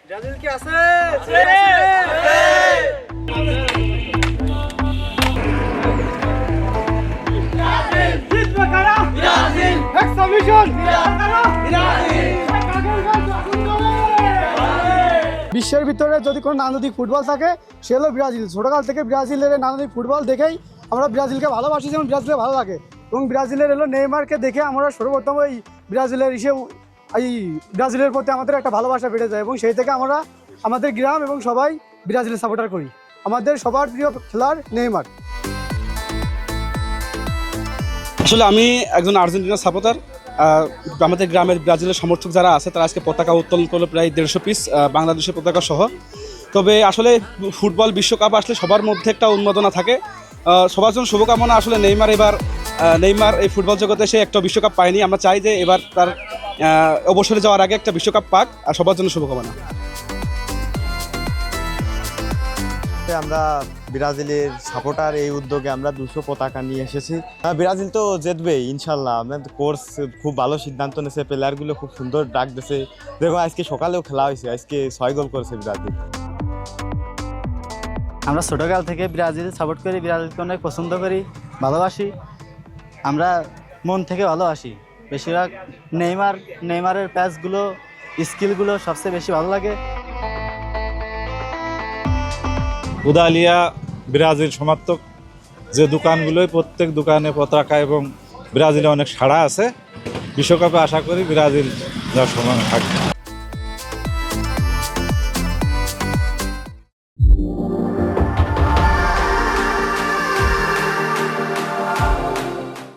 Brazil কি আছে? বিশ্বের ভিতরে যদি কোনো নান্দনিক ফুটবল থাকে সে হলো ব্রাজিল। ছোটকাল থেকে ব্রাজিলের নান্দনিক ফুটবল দেখেই আমরা ব্রাজিলকে ভালোবাসি, যেমন ব্রাজিলের ভালো লাগে। এবং ব্রাজিলের হলো নেইমারকে দেখে আমরা সর্বপ্রথম এই ব্রাজিলের প্রতি আমাদের একটা ভালোবাসা বেড়ে যায়, এবং সেই থেকে আমরা আমাদের গ্রাম এবং সবাই ব্রাজিলের সাপোর্টার করি। আমাদের সবার প্রিয় খেলার নেইমার। আসলে আমি একজন আর্জেন্টিনা সাপোর্টার। আমাদের গ্রামের ব্রাজিলের সমর্থক যারা আছে তারা আজকে পতাকা উত্তোলন করলো প্রায় 150 পিস বাংলাদেশের পতাকা সহ। তবে আসলে ফুটবল বিশ্বকাপ আসলে সবার মধ্যে একটা উন্মাদনা থাকে। সবার জন্য শুভকামনা। আসলে নেইমার এই ফুটবল জগতে সে একটা বিশ্বকাপ পায়নি। আমরা চাই যে এবার তার অবসরে যাওয়ার আগে একটা বিশ্বকাপ পাক, আর সবার জন্য শুভকামনা। আমরা ব্রাজিলের সাপোর্টার, এই উদ্যোগে আমরা 200 পতাকা নিয়ে এসেছি। ব্রাজিল তো জিতবে ইনশাল্লাহ। আমাদের কোচ খুব ভালো সিদ্ধান্ত নিয়েছে, প্লেয়ারগুলো খুব সুন্দর ডাক দিয়েছে। দেখো আজকে সকালেও খেলা হয়েছে, আজকে 6 গোল করেছে ব্রাজিল। আমরা ছোটোকাল থেকে ব্রাজিল সাপোর্ট করি, ব্রাজিলকে অনেক পছন্দ করি, ভালোবাসি। আমরা মন থেকে ভালোবাসি। বেশিরভাগ নেইমারের প্যাসগুলো, স্কিলগুলো সবচেয়ে বেশি ভালো লাগে। উদালিয়া ব্রাজিল সমর্থক যে দোকানগুলোই, প্রত্যেক দোকানে পতাকা এবং ব্রাজিলে অনেক সাড়া আছে। বিশ্বকাপে আশা করি ব্রাজিল যার সমান থাকবে।